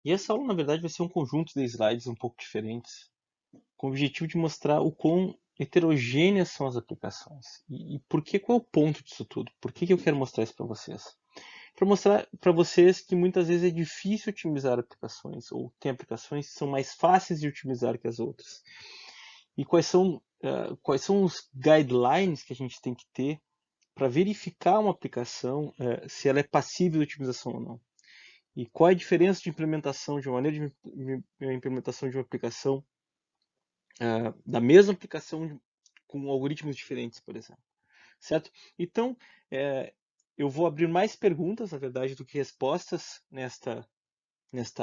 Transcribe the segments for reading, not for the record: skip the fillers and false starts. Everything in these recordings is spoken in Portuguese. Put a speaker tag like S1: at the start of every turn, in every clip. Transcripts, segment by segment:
S1: E essa aula, na verdade, vai ser um conjunto de slides um pouco diferentes, com o objetivo de mostrar o quão heterogêneas são as aplicações. E por que, qual é o ponto disso tudo? Por que eu quero mostrar isso para vocês? Para mostrar para vocês que muitas vezes é difícil otimizar aplicações, ou tem aplicações que são mais fáceis de otimizar que as outras. E quais são os guidelines que a gente tem que ter para verificar uma aplicação se ela é passível de otimização ou não. E qual é a diferença de implementação de uma maneira de implementação de uma aplicação, da mesma aplicação com algoritmos diferentes, por exemplo. Certo? Então, é, eu vou abrir mais perguntas, na verdade, do que respostas nesta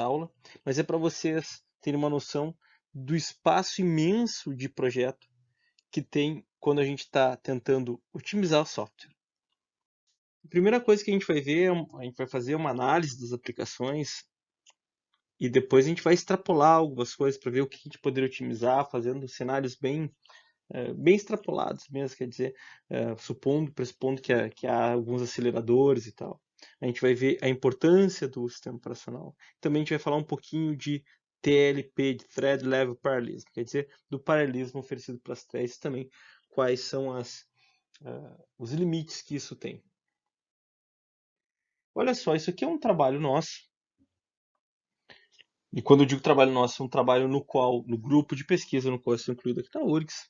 S1: aula, mas é para vocês terem uma noção do espaço imenso de projeto que tem quando a gente está tentando otimizar o software. A primeira coisa que a gente vai ver, a gente vai fazer uma análise das aplicações e depois a gente vai extrapolar algumas coisas para ver o que a gente poderia otimizar, fazendo cenários bem extrapolados mesmo, quer dizer, pressupondo que há alguns aceleradores e tal. A gente vai ver a importância do sistema operacional. Também a gente vai falar um pouquinho de TLP, de Thread Level Parallelism, quer dizer, do paralelismo oferecido para as threads também, quais são os limites que isso tem. Olha só, isso aqui é um trabalho nosso. E quando eu digo trabalho nosso, é um trabalho no grupo de pesquisa no qual eu estou incluído aqui na URGS.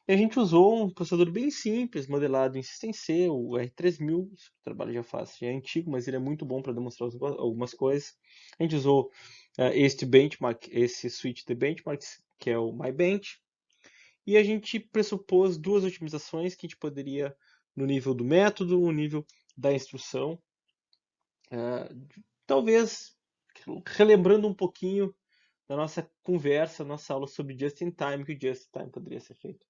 S1: E a gente usou um processador bem simples, modelado em SystemC, o R3000. O trabalho já é antigo, mas ele é muito bom para demonstrar algumas coisas. A gente usou este benchmark, esse switch de benchmarks, que é o MyBench. E a gente pressupôs duas otimizações que a gente poderia, no nível do método, no nível da instrução. Talvez relembrando um pouquinho da nossa conversa, nossa aula sobre just-in-time, que o just-in-time poderia ser feito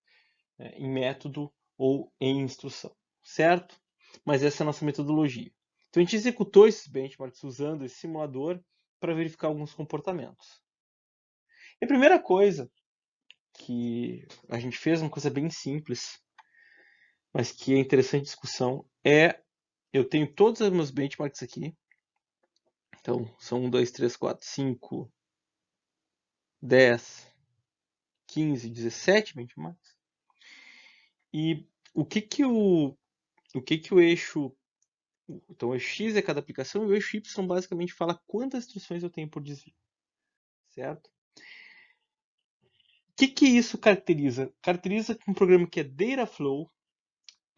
S1: em método ou em instrução, certo? Mas essa é a nossa metodologia. Então a gente executou esses benchmarks usando esse simulador para verificar alguns comportamentos. E a primeira coisa que a gente fez, uma coisa bem simples, mas que é interessante discussão, eu tenho todos os meus benchmarks aqui. Então são 1, 2, 3, 4, 5, 10, 15, 17 benchmarks. E o que que o eixo. Então, o eixo X é cada aplicação e o eixo Y basicamente fala quantas instruções eu tenho por desvio, certo? O que isso caracteriza? Caracteriza um programa que é Dataflow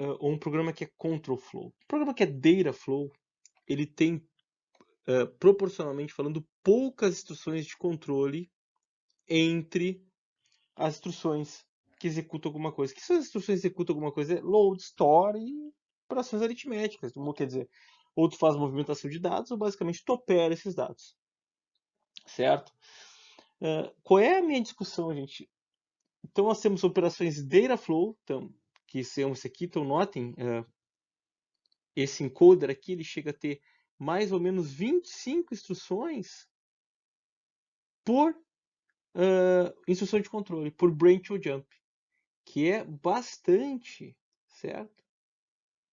S1: ou um programa que é Control Flow. O programa que é Dataflow, ele tem, proporcionalmente falando, poucas instruções de controle entre as instruções que executam alguma coisa. Que são as instruções que executam alguma coisa? É load, store e operações aritméticas. Quer dizer, ou tu faz movimentação de dados, ou basicamente tu opera esses dados. Certo? Qual é a minha discussão, gente? Então, nós temos operações Dataflow, então, que são esse aqui. Então, notem, esse encoder aqui, ele chega a ter mais ou menos 25 instruções por instrução de controle, por branch ou jump, que é bastante, certo?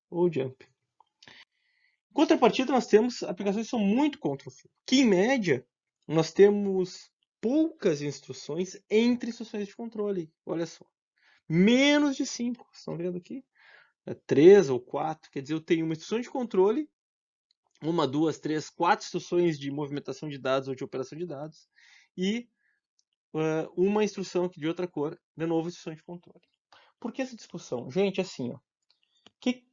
S1: Ou jump. Em contrapartida, nós temos aplicações que são muito control flow, que em média nós temos poucas instruções entre instruções de controle. Olha só, menos de 5. Estão vendo aqui? 3 ou 4. Quer dizer, eu tenho uma instrução de controle, uma, duas, três, 4 instruções de movimentação de dados ou de operação de dados e uma instrução aqui de outra cor, de novo, instrução de controle. Por que essa discussão? Gente, assim, ó,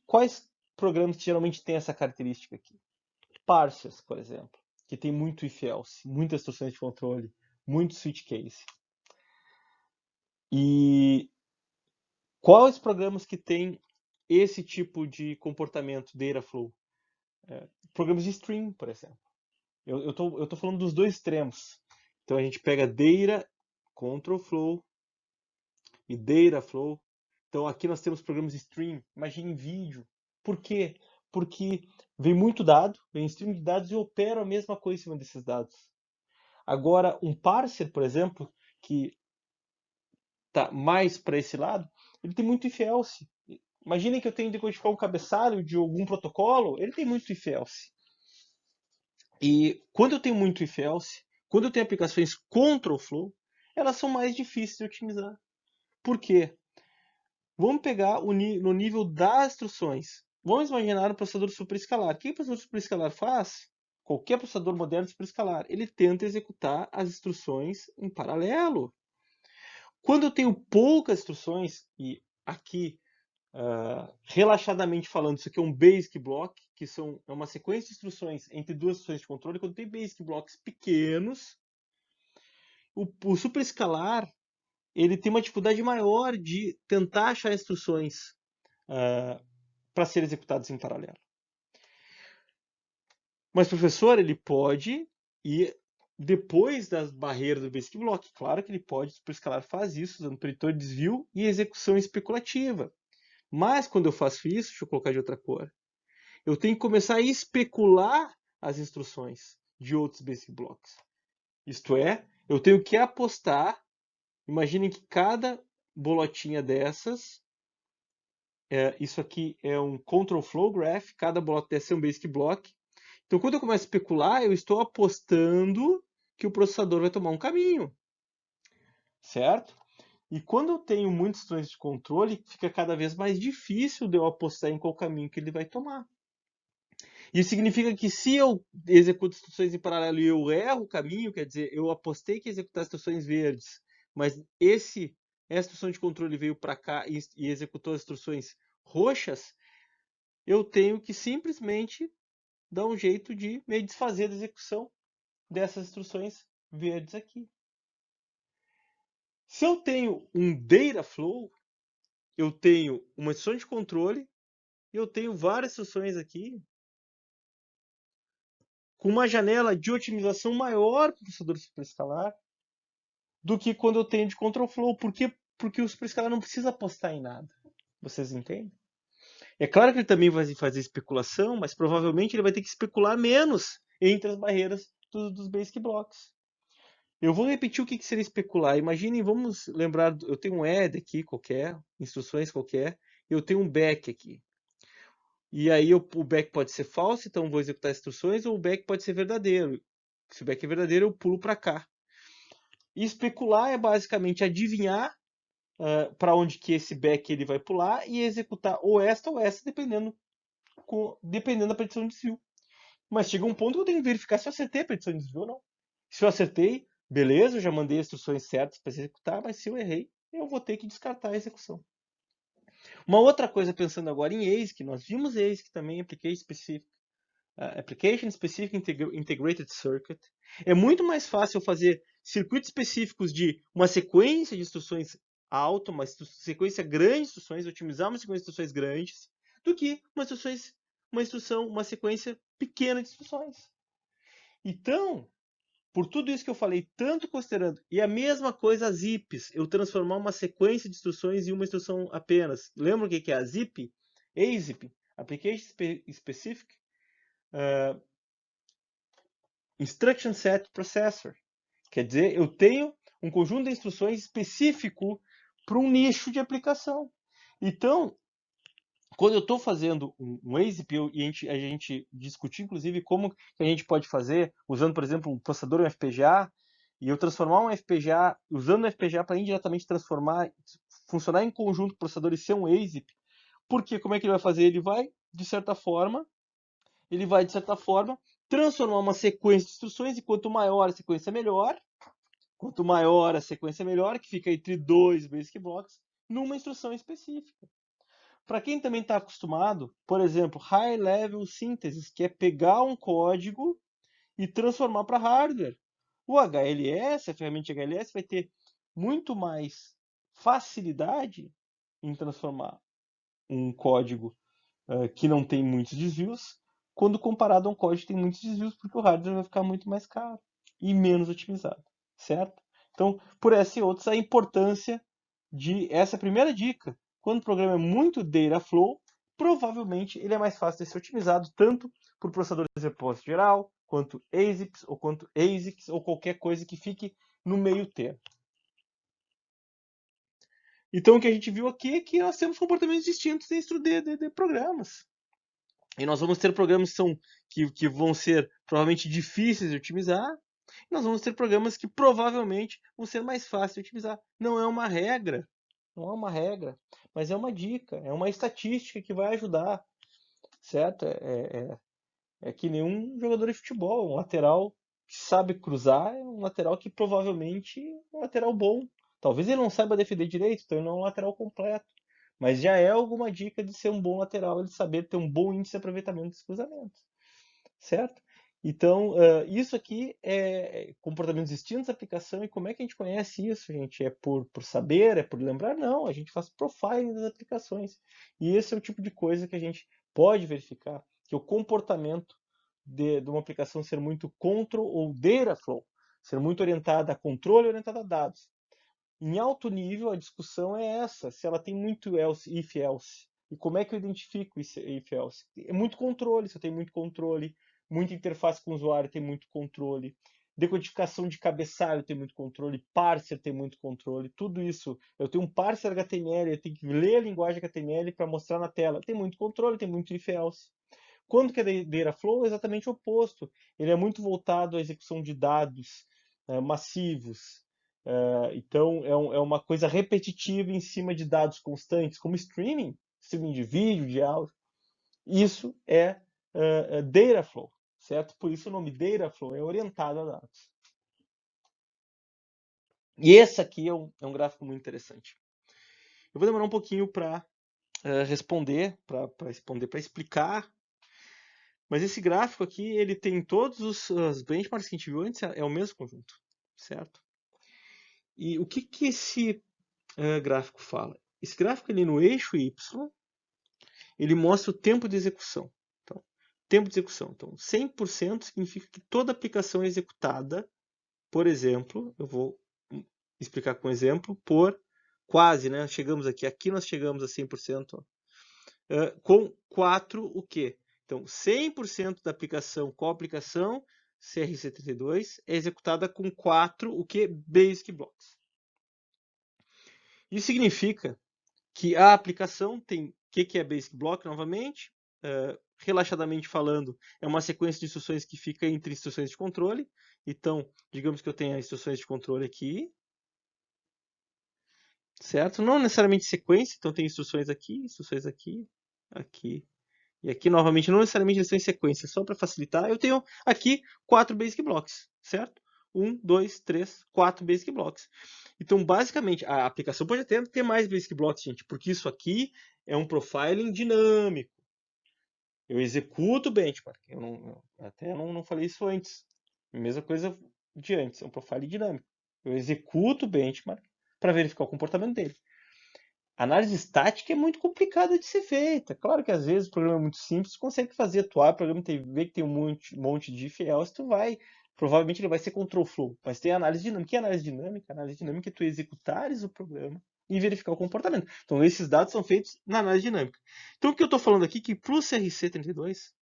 S1: quais programas que geralmente têm essa característica aqui? Parsers, por exemplo, que tem muito if-else, muitas instruções de controle, muito switch case. E quais programas que têm esse tipo de comportamento, Dataflow? Programas de stream, por exemplo. Eu tô falando dos dois extremos. Então a gente pega Data, Control Flow e Dataflow. Então aqui nós temos programas de stream. Imagine vídeo. Por quê? Porque vem muito dado, vem stream de dados e eu opero a mesma coisa em cima desses dados. Agora, um parser, por exemplo, que está mais para esse lado, ele tem muito if-else. Imaginem que eu tenho que decodificar um cabeçalho de algum protocolo, ele tem muito if-else. E quando eu tenho muito if-else, quando eu tenho aplicações control flow, elas são mais difíceis de otimizar. Por quê? Vamos pegar no nível das instruções. Vamos imaginar um processador superescalar. O que o processador superescalar faz? Qualquer processador moderno superescalar, ele tenta executar as instruções em paralelo. Quando eu tenho poucas instruções, e aqui, relaxadamente falando, isso aqui é um basic block, que é uma sequência de instruções entre duas instruções de controle. Quando tem basic blocks pequenos, o superescalar ele tem uma dificuldade maior de tentar achar instruções para serem executadas em paralelo. Mas, professor, ele pode ir depois das barreiras do Basic Block. Claro que ele pode, o superescalar faz isso usando preditor de desvio e execução especulativa. Mas quando eu faço isso, deixa eu colocar de outra cor, eu tenho que começar a especular as instruções de outros Basic Blocks. Isto é, eu tenho que apostar, imaginem que cada bolotinha dessas, isso aqui é um Control Flow Graph, cada bolota dessa é um Basic Block. Então, quando eu começo a especular, eu estou apostando que o processador vai tomar um caminho, certo? E quando eu tenho muitas instruções de controle, fica cada vez mais difícil de eu apostar em qual caminho que ele vai tomar. Isso significa que se eu executo instruções em paralelo e eu erro o caminho, quer dizer, eu apostei que ia executar instruções verdes, mas essa instrução de controle veio para cá e executou as instruções roxas, eu tenho que simplesmente dar um jeito de me desfazer da execução dessas instruções verdes aqui. Se eu tenho um data flow, eu tenho uma instrução de controle e eu tenho várias instruções aqui com uma janela de otimização maior para o processador superescalar do que quando eu tenho de control flow. Por quê? Porque o superescalar não precisa apostar em nada. Vocês entendem? É claro que ele também vai fazer especulação, mas provavelmente ele vai ter que especular menos entre as barreiras dos basic blocks. Eu vou repetir o que seria especular. Imaginem, vamos lembrar, eu tenho um add aqui qualquer, instruções qualquer, e eu tenho um back aqui. E aí o back pode ser falso, então vou executar instruções, ou o back pode ser verdadeiro. Se o back é verdadeiro, eu pulo para cá. E especular é basicamente adivinhar para onde que esse back ele vai pular e executar ou esta, dependendo da predição de desvio. Mas chega um ponto que eu tenho que verificar se eu acertei a predição de desvio ou não. Se eu acertei, beleza, eu já mandei as instruções certas para executar, mas se eu errei, eu vou ter que descartar a execução. Uma outra coisa, pensando agora em ASIC, nós vimos ASIC também, Application Specific Integrated Circuit. É muito mais fácil fazer circuitos específicos de uma sequência de instruções alta, uma sequência grande de instruções, otimizar uma sequência de instruções grandes, do que uma sequência pequena de instruções. Então, por tudo isso que eu falei, tanto considerando, e a mesma coisa as ZIPs, eu transformar uma sequência de instruções em uma instrução apenas. Lembra o que é a ZIP? ASIP, Application Specific Instruction Set Processor. Quer dizer, eu tenho um conjunto de instruções específico para um nicho de aplicação. Então, quando eu estou fazendo um ASIP, e a gente discutiu, inclusive, como que a gente pode fazer, usando, por exemplo, um processador um FPGA, e eu transformar um FPGA, usando o FPGA para indiretamente funcionar em conjunto com o processador e ser um ASIP. Porque como é que ele vai fazer? Ele vai, de certa forma, transformar uma sequência de instruções, e quanto maior a sequência, melhor. Quanto maior a sequência, melhor, que fica entre dois basic blocks, numa instrução específica. Para quem também está acostumado, por exemplo, High Level Synthesis, que é pegar um código e transformar para hardware. O HLS, a ferramenta de HLS, vai ter muito mais facilidade em transformar um código que não tem muitos desvios, quando comparado a um código que tem muitos desvios, porque o hardware vai ficar muito mais caro e menos otimizado, certo? Então, por essa e outras, a importância essa primeira dica. Quando o programa é muito data flow, provavelmente ele é mais fácil de ser otimizado, tanto por processadores de repouso geral, quanto ASICs, ou qualquer coisa que fique no meio termo. Então, o que a gente viu aqui é que nós temos comportamentos distintos dentro de programas. E nós vamos ter programas que vão ser provavelmente difíceis de otimizar. E nós vamos ter programas que provavelmente vão ser mais fáceis de otimizar. Não é uma regra, não é uma regra, mas é uma dica, é uma estatística que vai ajudar, certo? É que nem um jogador de futebol, um lateral que sabe cruzar, é um lateral que provavelmente é um lateral bom. Talvez ele não saiba defender direito, então ele não é um lateral completo. Mas já é alguma dica de ser um bom lateral, ele saber ter um bom índice de aproveitamento dos cruzamentos, certo? Então, isso aqui é comportamentos distintos, aplicação, e como é que a gente conhece isso, gente? É por saber, é por lembrar? Não, a gente faz profiling das aplicações. E esse é o tipo de coisa que a gente pode verificar, que o comportamento de uma aplicação ser muito control ou data flow, ser muito orientada a controle e orientada a dados. Em alto nível, a discussão é essa, se ela tem muito else, if else. E como é que eu identifico esse if else? É muito controle, se eu tenho muito controle, muita interface com o usuário tem muito controle, decodificação de cabeçalho tem muito controle, parser tem muito controle, tudo isso. Eu tenho um parser HTML, eu tenho que ler a linguagem HTML para mostrar na tela. Tem muito controle, tem muito if else. Quando que é Dataflow? É exatamente o oposto. Ele é muito voltado à execução de dados massivos. Então, é uma coisa repetitiva em cima de dados constantes, como streaming de vídeo, de áudio. Isso é Dataflow, certo? Por isso o nome Dataflow é orientado a dados. E esse aqui é um gráfico muito interessante. Eu vou demorar um pouquinho para responder, para explicar. Mas esse gráfico aqui, ele tem todos os benchmarks que a gente viu antes, é o mesmo conjunto, certo? E o que esse gráfico fala? Esse gráfico ali no eixo Y, ele mostra o tempo de execução. Então, tempo de execução. Então, 100% significa que toda aplicação é executada, por exemplo, eu vou explicar com um exemplo, por quase, né? Chegamos aqui, nós chegamos a 100%, com 4 o quê? Então, 100% da aplicação com a aplicação CRC32 é executada com 4 o quê? Basic Blocks. Isso significa que a aplicação tem o que é Basic Block novamente? Relaxadamente falando, é uma sequência de instruções que fica entre instruções de controle. Então, digamos que eu tenha instruções de controle aqui, certo? Não necessariamente sequência, então tem instruções aqui, aqui, e aqui, novamente, não necessariamente eles estão em sequência, só para facilitar, eu tenho aqui 4 Basic Blocks, certo? 1, 2, 3, 4 Basic Blocks. Então, basicamente, a aplicação pode até ter mais Basic Blocks, gente, porque isso aqui é um profiling dinâmico. Eu executo o benchmark. Eu até não falei isso antes. Mesma coisa de antes, é um profiling dinâmico. Eu executo o benchmark para verificar o comportamento dele. A análise estática é muito complicada de ser feita. Claro que às vezes o programa é muito simples, você consegue fazer atuar, o programa vê que tem um monte de fiels, provavelmente ele vai ser control flow. Mas tem análise dinâmica. O que é análise dinâmica? A análise dinâmica é tu executares o programa e verificar o comportamento. Então esses dados são feitos na análise dinâmica. Então o que eu estou falando aqui é que para o CRC32,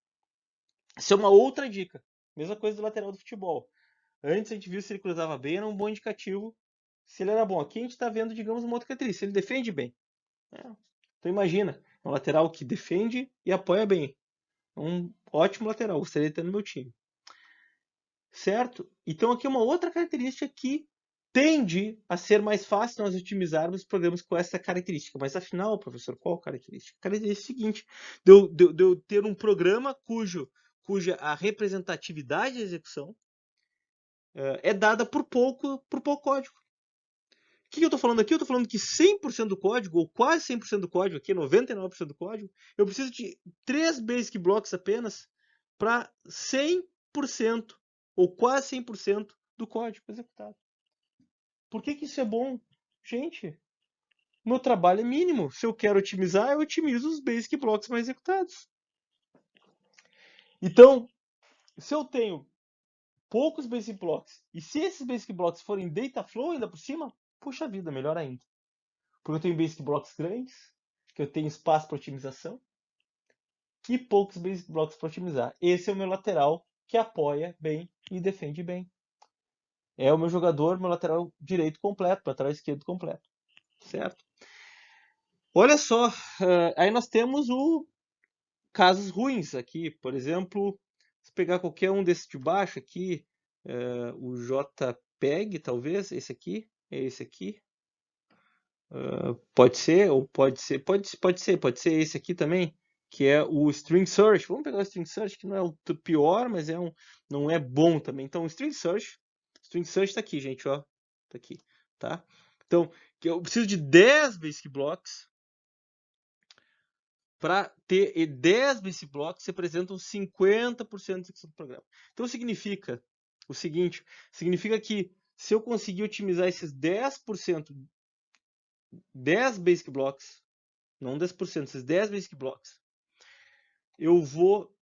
S1: isso é uma outra dica. Mesma coisa do lateral do futebol. Antes a gente viu se ele cruzava bem, era um bom indicativo se ele era bom. Aqui a gente está vendo, digamos, uma outra característica. Se ele defende bem. Então imagina, é um lateral que defende e apoia bem. Um ótimo lateral, gostaria de ter no meu time. Certo? Então aqui é uma outra característica que tende a ser mais fácil nós otimizarmos programas com essa característica. Mas afinal, professor, qual característica? A característica é a seguinte, de eu ter um programa cuja a representatividade da execução é dada por pouco código. O que eu estou falando aqui? Eu estou falando que 100% do código, ou quase 100% do código, aqui 99% do código, eu preciso de 3 basic blocks apenas para 100% ou quase 100% do código executado. Por que isso é bom? Gente, meu trabalho é mínimo. Se eu quero otimizar, eu otimizo os basic blocks mais executados. Então, se eu tenho poucos basic blocks, e se esses basic blocks forem data flow ainda por cima, puxa vida, melhor ainda. Porque eu tenho basic blocks grandes, que eu tenho espaço para otimização, e poucos basic blocks para otimizar. Esse é o meu lateral que apoia bem e defende bem. É o meu jogador, meu lateral direito completo, lateral esquerdo completo. Certo? Olha só, aí nós temos casos ruins aqui. Por exemplo, se pegar qualquer um desses de baixo aqui, o JPEG, talvez, esse aqui, é esse aqui. Pode ser, ou pode ser esse aqui também, que é o String Search. Vamos pegar o String Search, que não é o pior, mas não é bom também. Então, o String Search está aqui, gente, ó. Tá aqui, tá? Então, eu preciso de 10 Basic Blocks. Para ter 10 Basic Blocks, representam 50% de execução do programa. Então, significa o seguinte, significa que se eu conseguir otimizar esses 10%, 10 Basic Blocks, não 10%, esses 10 Basic Blocks, eu vou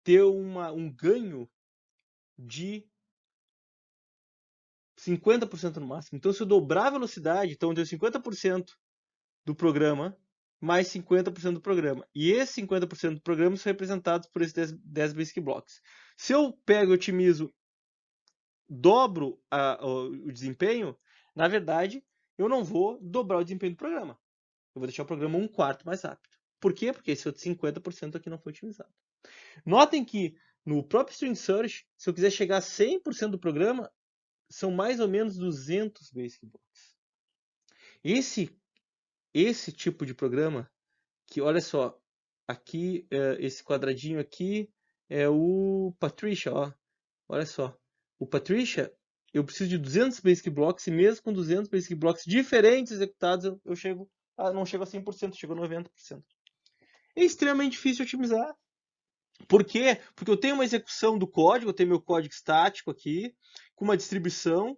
S1: ter um ganho de 50% no máximo. Então, se eu dobrar a velocidade, então eu tenho 50% do programa mais 50% do programa. E esses 50% do programa são representados por esses 10 Basic Blocks. Se eu pego e otimizo, dobro o desempenho, na verdade, eu não vou dobrar o desempenho do programa. Eu vou deixar o programa 1/4 mais rápido. Por quê? Porque esse outro 50% aqui não foi otimizado. Notem que no próprio String Search, se eu quiser chegar a 100% do programa, são mais ou menos 200 Basic Blocks. Esse tipo de programa, que olha só, aqui, esse quadradinho aqui é o Patricia, ó. Olha só. O Patricia, eu preciso de 200 Basic Blocks, e mesmo com 200 Basic Blocks diferentes executados, eu não chego a 100%, chego a 90%. É extremamente difícil otimizar. Por quê? Porque eu tenho uma execução do código, eu tenho meu código estático aqui, com uma distribuição,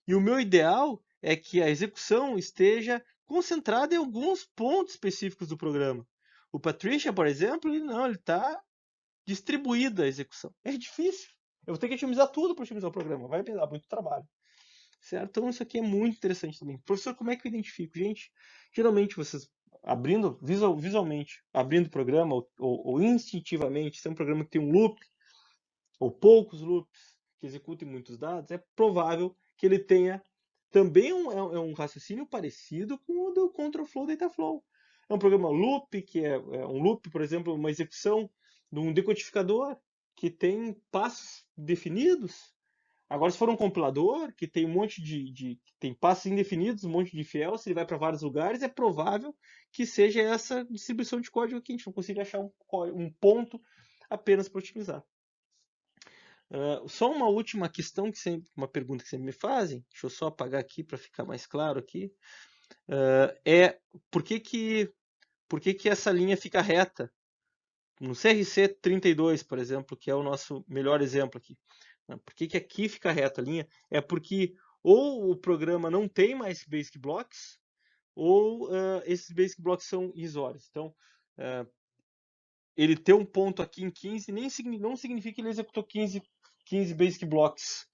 S1: e o meu ideal é que a execução esteja concentrada em alguns pontos específicos do programa. O Patricia, por exemplo, ele está distribuída a execução. É difícil. Eu vou ter que otimizar tudo para otimizar o programa. Vai me dar muito trabalho. Certo? Então isso aqui é muito interessante também. Professor, como é que eu identifico? Gente, geralmente vocês abrindo visualmente, abrindo o programa ou instintivamente, se é um programa que tem um loop ou poucos loops que executem muitos dados, é provável que ele tenha também um raciocínio parecido com o do Control Flow Dataflow. É um programa loop, que é um loop, por exemplo, uma execução de um decodificador que tem passos definidos. Agora, se for um compilador que tem um monte tem passos indefinidos, um monte de fiel, se ele vai para vários lugares, é provável que seja essa distribuição de código aqui. A gente não consiga achar um ponto apenas para otimizar. Só uma última questão, uma pergunta que sempre me fazem, deixa eu só apagar aqui para ficar mais claro aqui, é por que essa linha fica reta? No CRC 32, por exemplo, que é o nosso melhor exemplo aqui. Por que aqui fica reta a linha? É porque ou o programa não tem mais Basic Blocks, ou esses Basic Blocks são irrisórios. Então, ele ter um ponto aqui em 15 não significa que ele executou 15 Basic Blocks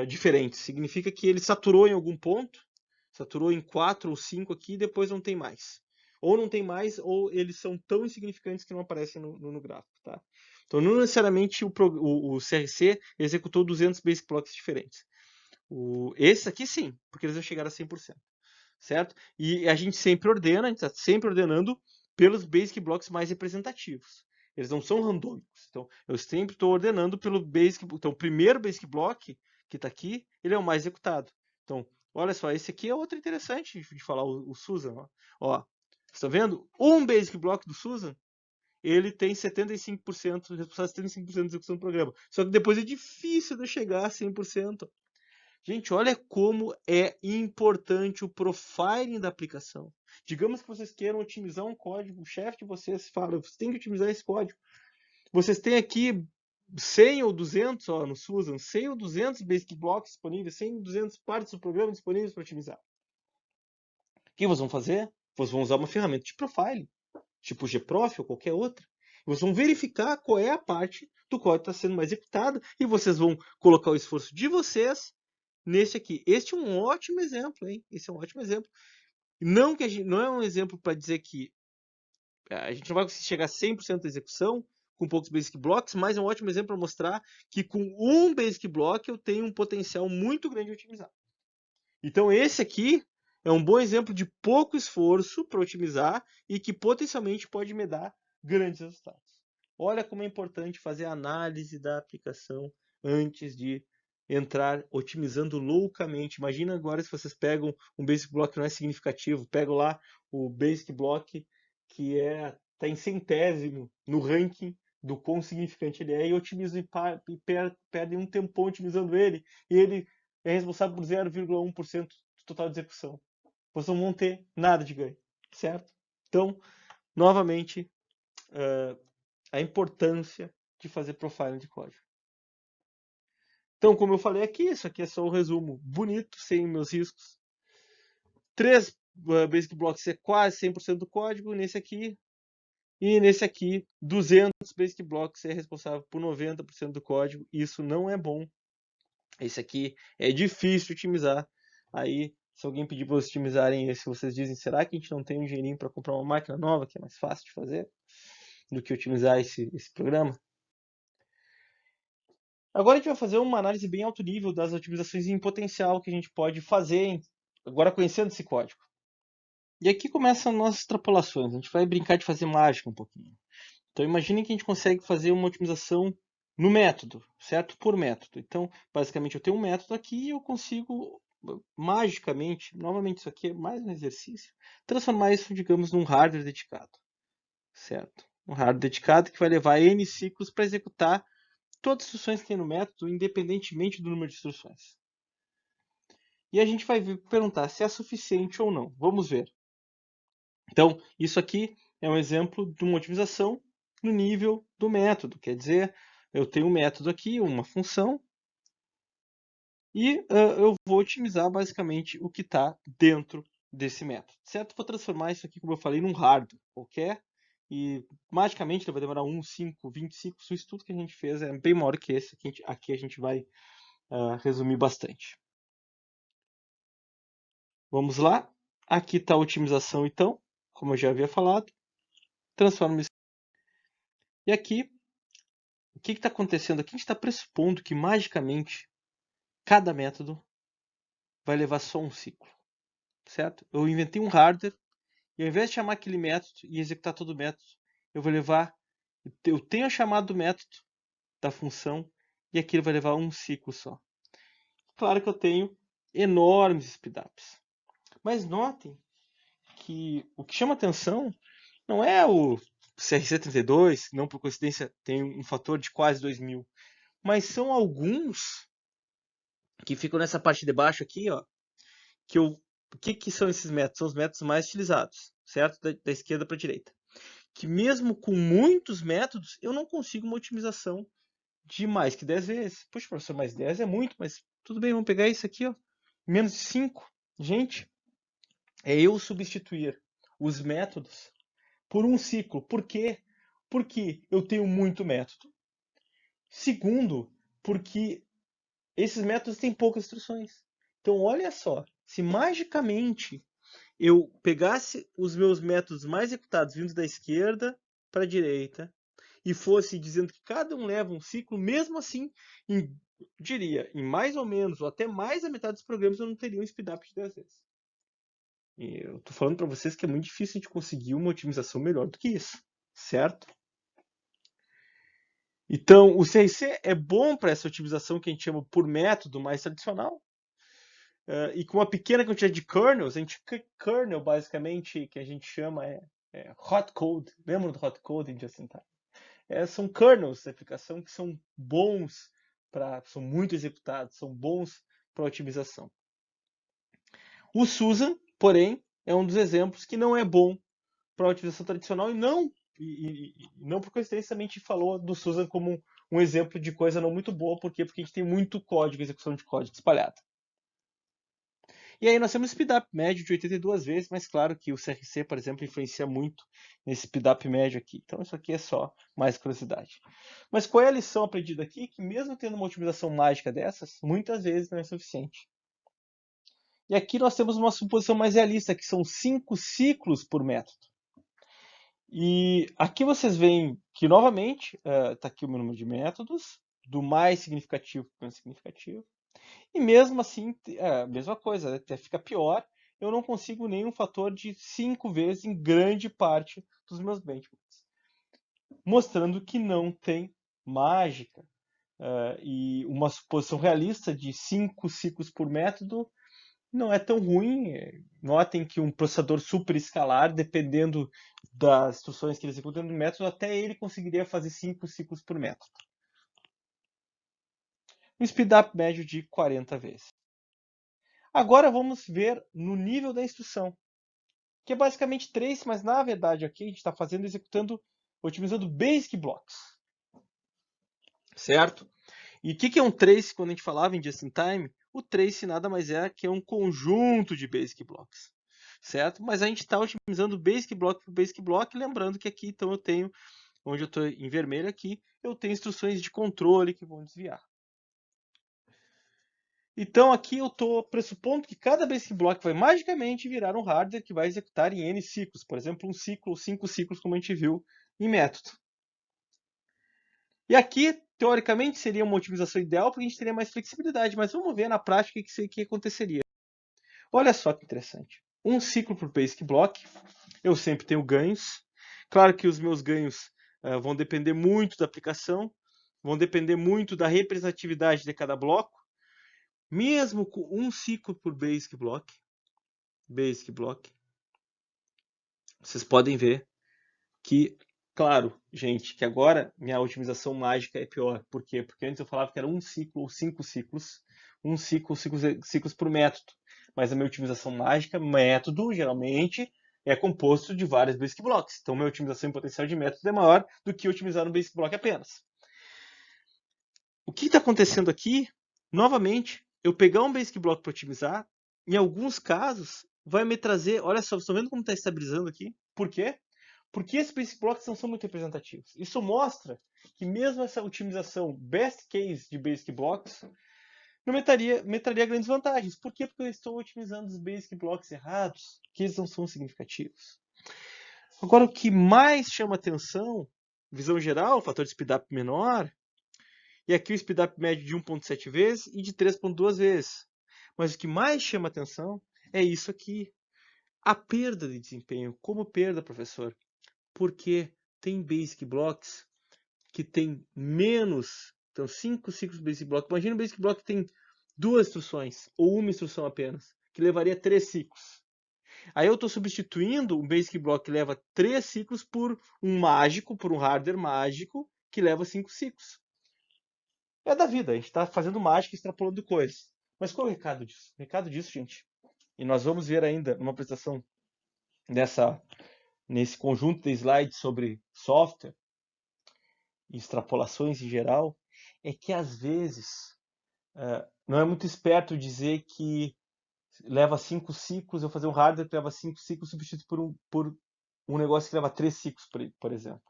S1: diferentes. Significa que ele saturou em algum ponto, saturou em 4 ou 5 aqui e depois não tem mais. Ou não tem mais, ou eles são tão insignificantes que não aparecem no gráfico. Tá? Então, não necessariamente o CRC executou 200 Basic Blocks diferentes. Esse aqui sim, porque eles vão chegar a 100%. Certo? E a gente está sempre ordenando pelos Basic Blocks mais representativos. Eles não são randômicos. Então, eu sempre estou ordenando pelo Basic. Então, o primeiro Basic Block que está aqui, ele é o mais executado. Então, olha só, esse aqui é outro interessante de falar, o Susan. Ó, está vendo? Um Basic Block do Susan, ele tem 75%, responsável 75% da execução do programa. Só que depois é difícil de chegar a 100%. Gente, olha como é importante o profiling da aplicação. Digamos que vocês queiram otimizar um código, o chefe de vocês fala, você tem que otimizar esse código. Vocês têm aqui 100 ou 200, no Susan, 100 ou 200 Basic Blocks disponíveis, 100 ou 200 partes do programa disponíveis para otimizar. O que vocês vão fazer? Vocês vão usar uma ferramenta de profiling, tipo o gprof ou qualquer outra. Vocês vão verificar qual é a parte do código que está sendo mais executada e vocês vão colocar o esforço de vocês nesse aqui. Este é um ótimo exemplo, hein? Esse é um ótimo exemplo. Não é um exemplo para dizer que a gente não vai conseguir chegar a 100% da execução com poucos Basic Blocks, mas é um ótimo exemplo para mostrar que com um Basic Block eu tenho um potencial muito grande de otimizar. Então esse aqui É um bom exemplo de pouco esforço para otimizar e que potencialmente pode me dar grandes resultados. Olha como é importante fazer a análise da aplicação antes de entrar otimizando loucamente. Imagina agora se vocês pegam um Basic Block que não é significativo, pegam lá o Basic Block que está em centésimo no ranking do quão significante ele é, e otimizam e perdem um tempão otimizando ele, e ele é responsável por 0,1% do total de execução. Vocês não vão ter nada de ganho, certo? Então, novamente, a importância de fazer profiling de código. Então, como eu falei aqui, isso aqui é só um resumo bonito, sem meus riscos. 3 Basic Blocks é quase 100% do código nesse aqui. E nesse aqui, 200 Basic Blocks é responsável por 90% do código. Isso não é bom. Esse aqui é difícil de otimizar. Aí, se alguém pedir para vocês otimizarem esse, vocês dizem, será que a gente não tem um dinheirinho para comprar uma máquina nova, que é mais fácil de fazer, do que otimizar esse programa? Agora a gente vai fazer uma análise bem alto nível das otimizações em potencial que a gente pode fazer, agora conhecendo esse código. E aqui começam as nossas extrapolações. A gente vai brincar de fazer mágica um pouquinho. Então imagine que a gente consegue fazer uma otimização no método, certo? Por método. Então, basicamente, eu tenho um método aqui e eu consigo, magicamente, novamente isso aqui é mais um exercício, transformar isso, digamos, num hardware dedicado, certo? Um hardware dedicado que vai levar N ciclos para executar todas as instruções que tem no método, independentemente do número de instruções. E a gente vai perguntar se é suficiente ou não. Vamos ver. Então, isso aqui é um exemplo de uma otimização no nível do método. Quer dizer, eu tenho um método aqui, uma função, e eu vou otimizar basicamente o que está dentro desse método, certo? Vou transformar isso aqui, como eu falei, num hardware qualquer, e magicamente ele vai demorar 1, 5, 25. O estudo que a gente fez é bem maior que esse. Aqui a gente vai resumir bastante. Vamos lá. Aqui está a otimização, então, como eu já havia falado. Transforma isso. E aqui, o que está acontecendo aqui? A gente está pressupondo que magicamente cada método vai levar só um ciclo, certo? Eu inventei um hardware e ao invés de chamar aquele método e executar todo o método, eu tenho a chamada do método da função e aquilo vai levar um ciclo só. Claro que eu tenho enormes speedups. Mas notem que o que chama atenção não é o CRC32, não por coincidência tem um fator de quase 2000, mas são alguns que ficam nessa parte de baixo aqui, ó, o que são esses métodos? São os métodos mais utilizados, certo? Da esquerda para a direita. Que mesmo com muitos métodos, eu não consigo uma otimização de mais que 10 vezes. Puxa, professor, mais 10 é muito, mas tudo bem, vamos pegar isso aqui, ó, menos de 5. Gente, é eu substituir os métodos por um ciclo. Por quê? Porque eu tenho muito método. Segundo, porque esses métodos têm poucas instruções. Então, olha só, se magicamente eu pegasse os meus métodos mais executados vindo da esquerda para a direita e fosse dizendo que cada um leva um ciclo, mesmo assim, diria, em mais ou menos, ou até mais da metade dos programas, eu não teria um speedup de 10 vezes. E eu estou falando para vocês que é muito difícil de conseguir uma otimização melhor do que isso, certo? Então, o CRC é bom para essa otimização que a gente chama por método mais tradicional, e com uma pequena quantidade de kernels. Kernel, basicamente, que a gente chama hot code. Lembra do hot code em Just in Time? São kernels de aplicação que são bons, são muito executados, são bons para otimização. O Susan, porém, é um dos exemplos que não é bom para otimização tradicional, e não por coincidência a gente falou do Susan como um exemplo de coisa não muito boa. Por quê? Porque a gente tem muito código, execução de código espalhada. E aí nós temos speedup médio de 82 vezes, mas claro que o CRC, por exemplo, influencia muito nesse speedup médio aqui. Então isso aqui é só mais curiosidade. Mas qual é a lição aprendida aqui? Que mesmo tendo uma otimização mágica dessas, muitas vezes não é suficiente. E aqui nós temos uma suposição mais realista, que são 5 ciclos por método. E aqui vocês veem que, novamente, está aqui o meu número de métodos, do mais significativo para o menos significativo. E mesmo assim, a mesma coisa, até fica pior. eu não consigo nenhum fator de 5 vezes em grande parte dos meus benchmarks, mostrando que não tem mágica. E uma suposição realista de 5 ciclos por método não é tão ruim. Notem que um processador super escalar, dependendo das instruções que ele executa no método, até ele conseguiria fazer 5 ciclos por método. Um speedup médio de 40 vezes. Agora vamos ver no nível da instrução, que é basicamente trace, mas na verdade aqui a gente está executando, otimizando basic blocks. Certo? E o que é um trace quando a gente falava em just-in-time? O trace nada mais é que um conjunto de basic blocks. Certo? Mas a gente está otimizando basic block por basic block, lembrando que aqui então eu tenho, onde eu estou em vermelho aqui, eu tenho instruções de controle que vão desviar. Então aqui eu estou pressupondo que cada basic block vai magicamente virar um hardware que vai executar em n ciclos. Por exemplo, um ciclo ou 5 ciclos, como a gente viu em método. E aqui, teoricamente, seria uma otimização ideal porque a gente teria mais flexibilidade. Mas vamos ver na prática o que aconteceria. Olha só que interessante. Um ciclo por basic block, eu sempre tenho ganhos. Claro que os meus ganhos vão depender muito da aplicação, vão depender muito da representatividade de cada bloco. Mesmo com um ciclo por basic block, vocês podem ver que, claro, gente, que agora minha otimização mágica é pior. Por quê? Porque antes eu falava que era um ciclo ou 5 ciclos, ciclos por método. Mas a minha otimização mágica, método, geralmente, é composto de vários basic blocks. Então, minha otimização em potencial de método é maior do que otimizar um basic block apenas. O que está acontecendo aqui? Novamente, eu pegar um basic block para otimizar, em alguns casos, vai me trazer... Olha só, vocês estão vendo como está estabilizando aqui? Por quê? Porque esses basic blocks não são muito representativos. Isso mostra que mesmo essa otimização best case de basic blocks não me traria grandes vantagens. Por quê? Porque eu estou otimizando os basic blocks errados, que eles não são significativos. Agora, o que mais chama atenção, visão geral, fator de speedup menor, e aqui o speedup médio de 1.7 vezes e de 3.2 vezes. Mas o que mais chama atenção é isso aqui. A perda de desempenho. Como perda, professor? Porque tem basic blocks que tem menos, então 5 ciclos de basic block. Imagina um basic block que tem 2 instruções, ou uma instrução apenas, que levaria 3 ciclos. Aí eu estou substituindo um basic block que leva 3 ciclos por um mágico, por um hardware mágico, que leva 5 ciclos. É da vida, a gente está fazendo mágica e extrapolando coisas. Mas qual é o recado disso? O recado disso, gente, e nós vamos ver ainda numa apresentação nesse conjunto de slides sobre software e extrapolações em geral, é que às vezes não é muito esperto dizer que leva 5 ciclos, eu fazer um hardware que leva 5 ciclos substituído por um negócio que leva 3 ciclos, por exemplo.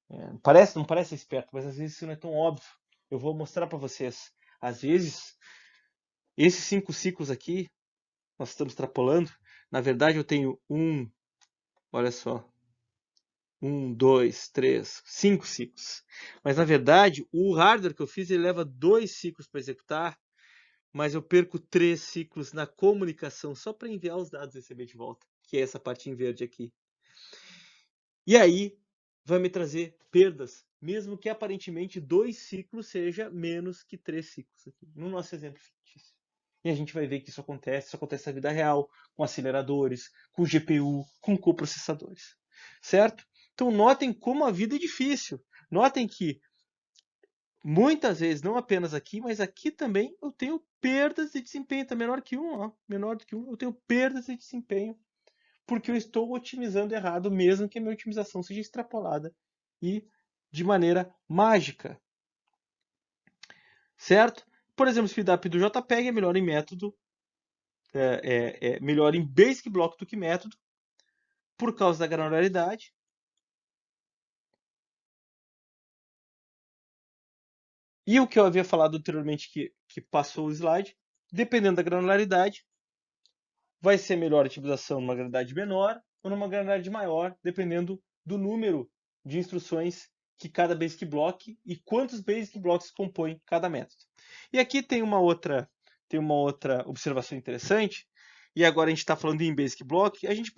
S1: Não parece esperto, mas às vezes isso não é tão óbvio. Eu vou mostrar para vocês. Às vezes, esses 5 ciclos aqui, nós estamos extrapolando, na verdade eu tenho olha só, 1, 2, 3, 5 ciclos. Mas na verdade, o hardware que eu fiz, ele leva 2 ciclos para executar, mas eu perco 3 ciclos na comunicação só para enviar os dados e receber de volta, que é essa parte em verde aqui. E aí vai me trazer perdas, mesmo que aparentemente 2 ciclos seja menos que 3 ciclos aqui, no nosso exemplo fictício. E a gente vai ver que isso acontece na vida real, com aceleradores, com GPU, com coprocessadores. Certo? Então notem como a vida é difícil. Notem que muitas vezes, não apenas aqui, mas aqui também eu tenho perdas de desempenho. Está menor que 1, ó, menor do que 1. Eu tenho perdas de desempenho porque eu estou otimizando errado, mesmo que a minha otimização seja extrapolada e de maneira mágica. Certo? Por exemplo, o speedup do JPEG é melhor em método, melhor em basic block do que método, por causa da granularidade. E o que eu havia falado anteriormente, que passou o slide, dependendo da granularidade, vai ser melhor a otimização numa granularidade menor ou numa granularidade maior, dependendo do número de instruções que cada basic block e quantos basic blocks compõem cada método. E aqui tem uma outra observação interessante, e agora a gente está falando em Basic Block, a gente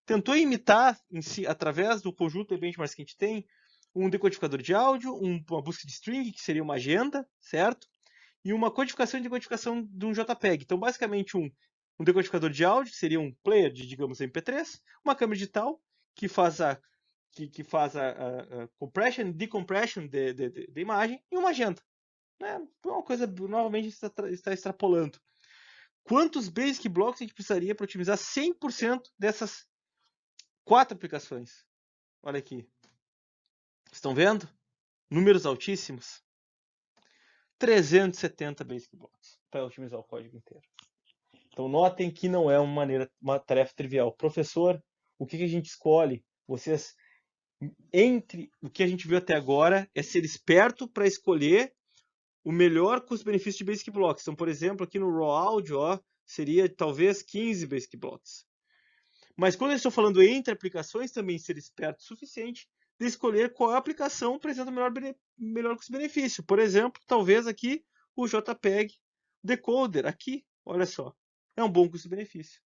S1: tentou imitar, através do conjunto de benchmarks que a gente tem, um decodificador de áudio, uma busca de string, que seria uma agenda, certo? E uma codificação e decodificação de um JPEG. Então, basicamente, um decodificador de áudio, que seria um player de, digamos, MP3, uma câmera digital, que faz a compression e decompression de imagem, e uma agenda. Né? Uma coisa, novamente, está extrapolando. Quantos Basic Blocks a gente precisaria para otimizar 100% dessas 4 aplicações? Olha aqui. Estão vendo? Números altíssimos. 370 Basic Blocks para otimizar o código inteiro. Então notem que não é uma tarefa trivial. Professor, o que a gente escolhe? Vocês, entre o que a gente viu até agora, é ser esperto para escolher o melhor custo-benefício de Basic Blocks. Então, por exemplo, aqui no Raw Audio, seria talvez 15 Basic Blocks. Mas quando eu estou falando entre aplicações, também ser esperto o suficiente de escolher qual aplicação apresenta o melhor custo-benefício. Por exemplo, talvez aqui o JPEG Decoder, aqui, olha só, é um bom custo-benefício.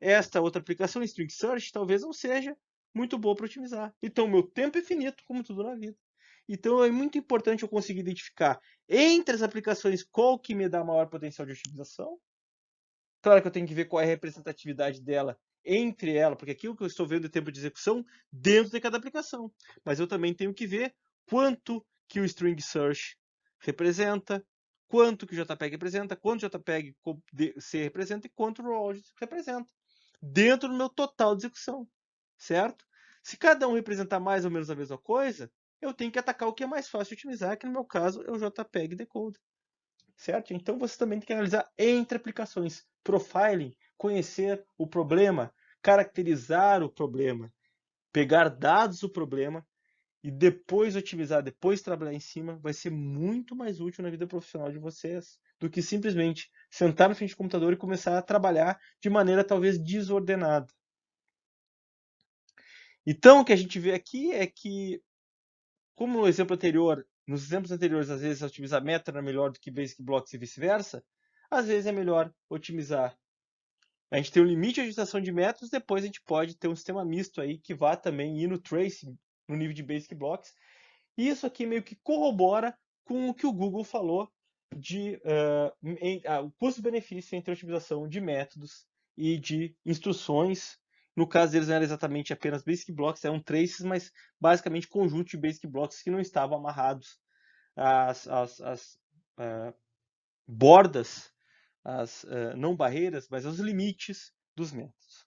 S1: Esta outra aplicação, String Search, talvez não seja muito boa para otimizar. Então, meu tempo é finito, como tudo na vida. Então, é muito importante eu conseguir identificar entre as aplicações qual que me dá maior potencial de otimização. Claro que eu tenho que ver qual é a representatividade dela entre ela, porque aqui o que eu estou vendo é tempo de execução dentro de cada aplicação. Mas eu também tenho que ver quanto que o String Search representa, quanto que o JPEG representa, quanto o JPEG C representa e quanto o RAW representa. Dentro do meu total de execução, certo? Se cada um representar mais ou menos a mesma coisa, eu tenho que atacar o que é mais fácil de otimizar, que no meu caso é o JPEG Decoder. Certo? Então você também tem que analisar entre aplicações. Profiling, conhecer o problema, caracterizar o problema, pegar dados do problema e depois otimizar, depois trabalhar em cima, vai ser muito mais útil na vida profissional de vocês do que simplesmente sentar na frente do computador e começar a trabalhar de maneira talvez desordenada. Então o que a gente vê aqui é que, como no exemplo anterior, nos exemplos anteriores, às vezes otimizar meta era melhor do que Basic Blocks e vice-versa, às vezes é melhor otimizar. A gente tem um limite de agitação de métodos, depois a gente pode ter um sistema misto aí que vá também ir no tracing, no nível de Basic Blocks. E isso aqui meio que corrobora com o que o Google falou de o custo-benefício entre a otimização de métodos e de instruções. No caso deles não era exatamente apenas Basic Blocks, eram traces, mas basicamente conjunto de Basic Blocks que não estavam amarrados às bordas, não barreiras, mas aos limites dos métodos.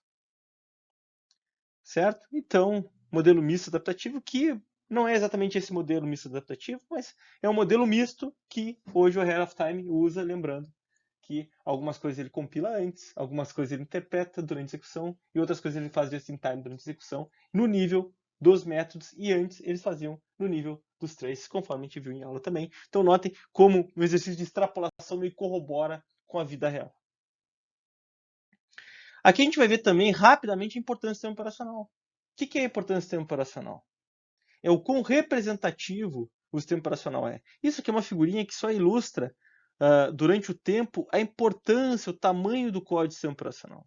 S1: Certo? Então, modelo misto adaptativo, que não é exatamente esse modelo misto adaptativo, mas é um modelo misto que hoje o Ahead of Time usa, lembrando que algumas coisas ele compila antes, algumas coisas ele interpreta durante a execução e outras coisas ele faz just in time durante a execução, no nível dos métodos, e antes eles faziam no nível dos traces, conforme a gente viu em aula também. Então notem como o exercício de extrapolação meio corrobora com a vida real. Aqui a gente vai ver também rapidamente a importância do sistema operacional. O que é a importância do sistema operacional? É o quão representativo o sistema operacional é. Isso aqui é uma figurinha que só ilustra, durante o tempo, a importância, o tamanho do código do sistema operacional.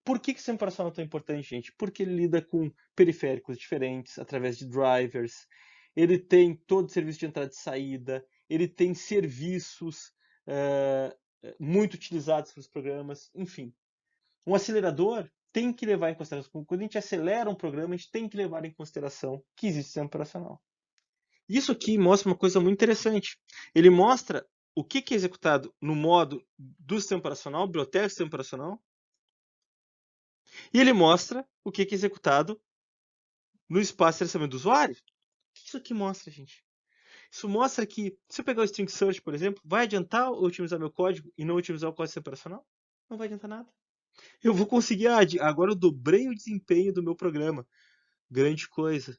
S1: Por que o sistema operacional é tão importante, gente? Porque ele lida com periféricos diferentes, através de drivers, ele tem todo o serviço de entrada e saída, ele tem serviços muito utilizados pelos programas, enfim. Um acelerador tem que levar em consideração, quando a gente acelera um programa, a gente tem que levar em consideração que existe sistema operacional. Isso aqui mostra uma coisa muito interessante. Ele mostra o que é executado no modo do sistema operacional, biblioteca do sistema operacional, e ele mostra o que é executado no espaço de gerenciamento do usuário. O que isso aqui mostra, gente? Isso mostra que, se eu pegar o String Search, por exemplo, vai adiantar eu otimizar meu código e não otimizar o código do sistema operacional? Não vai adiantar nada. Eu vou conseguir, agora eu dobrei o desempenho do meu programa. Grande coisa,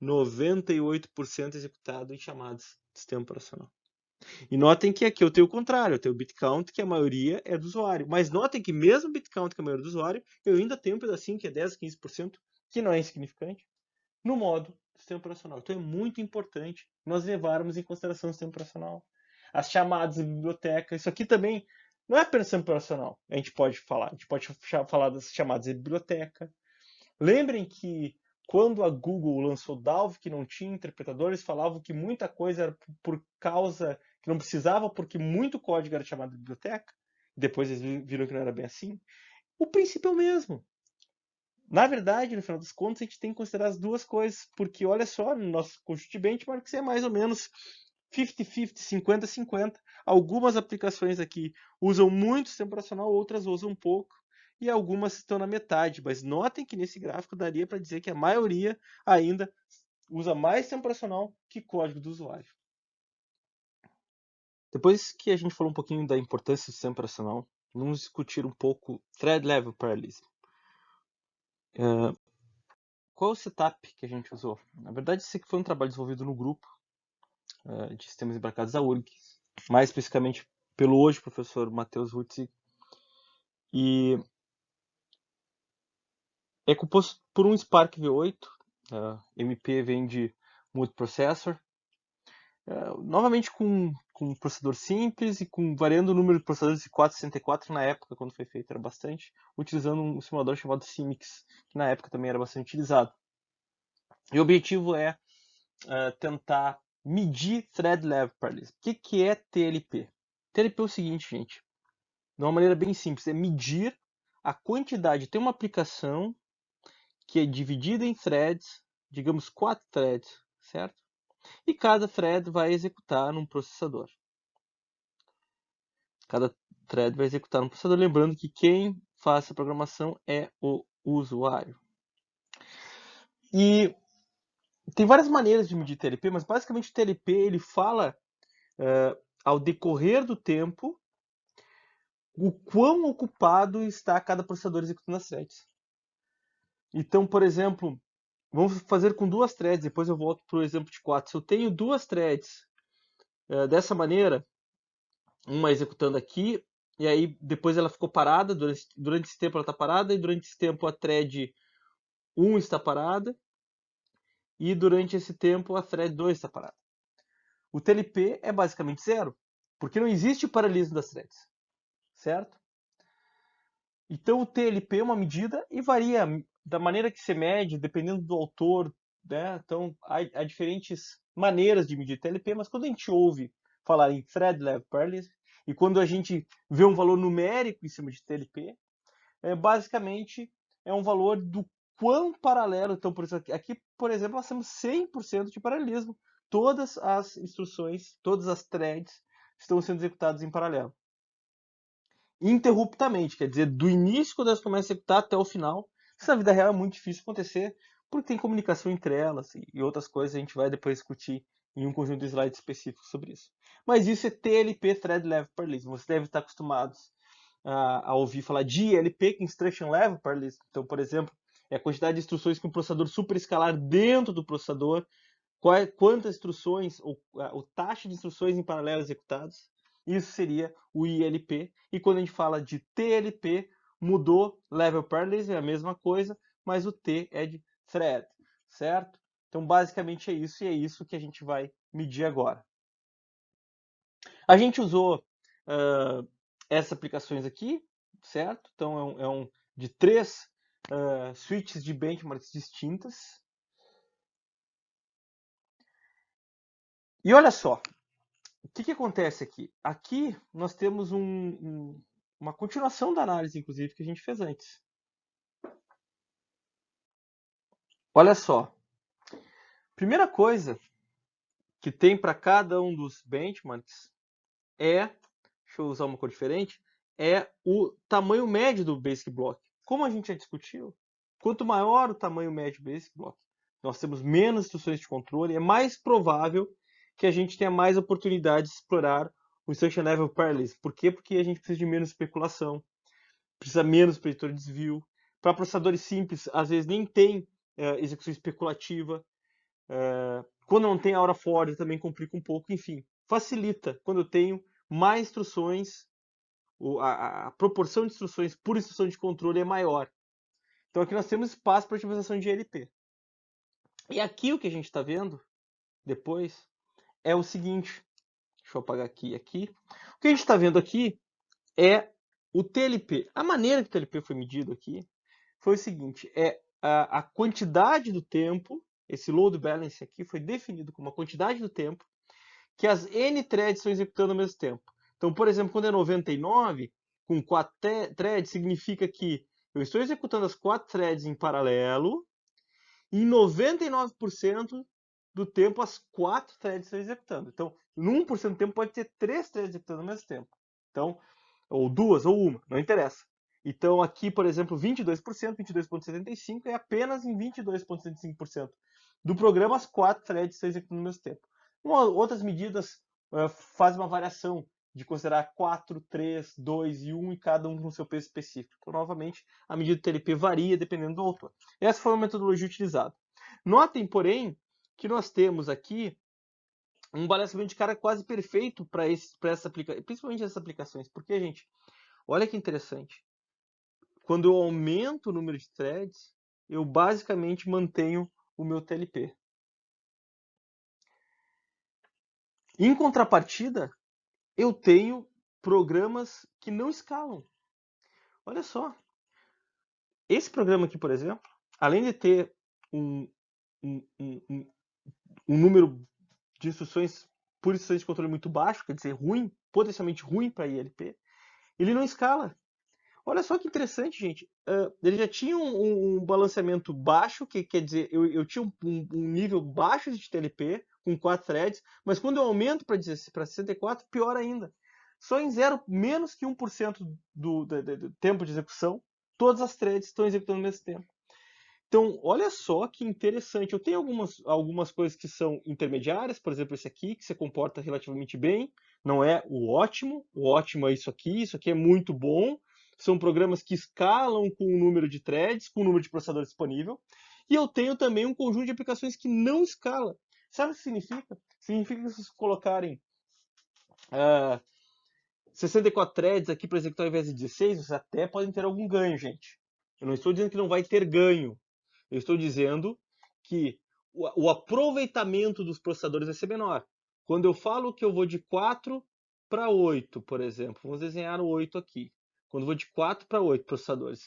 S1: 98% executado em chamadas de sistema operacional. E notem que aqui eu tenho o contrário, eu tenho o bit count, que a maioria é do usuário. Mas notem que mesmo o bit count, que é a maioria do usuário, eu ainda tenho um pedacinho que é 10, 15%, que não é insignificante, no modo sistema operacional. Então é muito importante nós levarmos em consideração o sistema operacional. As chamadas da biblioteca, isso aqui também não é apenas sistema operacional. A gente pode falar das chamadas de biblioteca. Lembrem que quando a Google lançou Dalvik, que não tinha interpretadores, falavam que muita coisa era por causa que não precisava, porque muito código era chamado de biblioteca. Depois eles viram que não era bem assim. O princípio é o mesmo. Na verdade, no final das contas, a gente tem que considerar as duas coisas, porque olha só, no nosso conjunto de benchmarks é mais ou menos 50-50, 50-50. Algumas aplicações aqui usam muito sistema operacional, outras usam pouco, e algumas estão na metade. Mas notem que nesse gráfico daria para dizer que a maioria ainda usa mais sistema operacional que código do usuário. Depois que a gente falou um pouquinho da importância do sistema operacional, vamos discutir um pouco Thread Level Parallelism. Qual é o setup que a gente usou? Na verdade, esse aqui foi um trabalho desenvolvido no grupo de sistemas embarcados da URG, mais especificamente pelo hoje professor Matheus Hutzig, e é composto por um Spark V8, MP vem de Multiprocessor, novamente com processador simples e variando o número de processadores de 464 na época, quando foi feito, era bastante, utilizando um simulador chamado Simix, que na época também era bastante utilizado. E o objetivo é tentar medir Thread Level Parallelism. O que é TLP? TLP é o seguinte, gente, de uma maneira bem simples, é medir a quantidade. Tem uma aplicação que é dividida em threads, digamos 4 threads, certo? E cada thread vai executar num processador. Cada thread vai executar num processador, lembrando que quem faz a programação é o usuário. E tem várias maneiras de medir TLP, mas basicamente o TLP ele fala ao decorrer do tempo o quão ocupado está cada processador executando as threads. Então, por exemplo, vamos fazer com 2 threads, depois eu volto para o exemplo de 4. Se eu tenho 2 threads dessa maneira, uma executando aqui, e aí depois ela ficou parada, durante esse tempo ela está parada, e durante esse tempo a thread 1 está parada, e durante esse tempo a thread 2 está parada. O TLP é basicamente zero, porque não existe paralelismo das threads, certo? Então o TLP é uma medida e varia da maneira que se mede, dependendo do autor, né? Então há diferentes maneiras de medir TLP, mas quando a gente ouve falar em Thread Level Parallelism e quando a gente vê um valor numérico em cima de TLP, basicamente é um valor do quão paralelo. Então, aqui, por exemplo, nós temos 100% de paralelismo. Todas as instruções, todas as threads estão sendo executadas em paralelo. Interruptamente, quer dizer, do início, quando elas começam a executar, até o final. Isso na vida real é muito difícil acontecer, porque tem comunicação entre elas e outras coisas. A gente vai depois discutir em um conjunto de slides específicos sobre isso. Mas isso é TLP, Thread Level Parallelism. Você deve estar acostumados a ouvir falar de ILP, que é Instruction Level Parallelism. Então, por exemplo, é a quantidade de instruções que um processador superescalar dentro do processador, quantas instruções, ou taxa de instruções em paralelo executadas. Isso seria o ILP. E quando a gente fala de TLP, mudou Level Parallelism, é a mesma coisa, mas o T é de Thread, certo? Então, basicamente é isso, e é isso que a gente vai medir agora. A gente usou essas aplicações aqui, certo? Então, é de 3 switches de benchmarks distintas. E olha só, o que acontece aqui? Aqui nós temos uma continuação da análise, inclusive, que a gente fez antes. Olha só. Primeira coisa que tem para cada um dos benchmarks deixa eu usar uma cor diferente, é o tamanho médio do Basic Block. Como a gente já discutiu, quanto maior o tamanho médio do Basic Block, nós temos menos instruções de controle, é mais provável que a gente tenha mais oportunidade de explorar o Instruction Level Parallelism. Por quê? Porque a gente precisa de menos especulação, precisa menos preditor de desvio. Para processadores simples, às vezes nem tem execução especulativa. Quando não tem a hora Ford, também complica um pouco. Enfim, facilita quando eu tenho mais instruções, a proporção de instruções por instrução de controle é maior. Então aqui nós temos espaço para otimização de ILP. E aqui o que a gente está vendo depois é o seguinte. Deixa eu apagar aqui e aqui. O que a gente está vendo aqui é o TLP. A maneira que o TLP foi medido aqui foi o seguinte, a quantidade do tempo, esse load balance aqui foi definido como a quantidade do tempo que as N threads estão executando ao mesmo tempo. Então, por exemplo, quando é 99, com 4 threads, significa que eu estou executando as 4 threads em paralelo e em 99% do tempo as 4 threads estão executando. Então, no 1% do tempo pode ter 3 threads executando ao mesmo tempo. Então, ou 2 ou uma, não interessa. Então, aqui, por exemplo, 22%, 22,75% é apenas em 22,75% do programa as 4 threads estão executando ao mesmo tempo. Outras medidas fazem uma variação de considerar 4, 3, 2 e 1 e cada um com seu peso específico. Então, novamente, a medida do TLP varia dependendo do autor. Essa foi a metodologia utilizada. Notem, porém, que nós temos aqui um balanceamento de carga quase perfeito para essa aplicação, principalmente essas aplicações. Porque, gente, olha que interessante. Quando eu aumento o número de threads, eu basicamente mantenho o meu TLP. Em contrapartida, eu tenho programas que não escalam. Olha só. Esse programa aqui, por exemplo, além de ter um número de instruções por instruções de controle muito baixo, quer dizer, ruim, potencialmente ruim para ILP, ele não escala. Olha só que interessante, gente. Ele já tinha um balanceamento baixo, que quer dizer, eu tinha um nível baixo de TLP, com 4 threads, mas quando eu aumento para 64, pior ainda. Só em menos que 1% do tempo de execução, todas as threads estão executando ao mesmo tempo. Então, olha só que interessante. Eu tenho algumas coisas que são intermediárias, por exemplo, esse aqui, que se comporta relativamente bem. Não é o ótimo é isso aqui é muito bom. São programas que escalam com o número de threads, com o número de processadores disponível. E eu tenho também um conjunto de aplicações que não escala. Sabe o que significa? Significa que se vocês colocarem 64 threads aqui para executar ao invés de 16, vocês até podem ter algum ganho, gente. Eu não estou dizendo que não vai ter ganho. Eu estou dizendo que o aproveitamento dos processadores vai ser menor. Quando eu falo que eu vou de 4 para 8, por exemplo, vamos desenhar o 8 aqui. Quando eu vou de 4 para 8 processadores,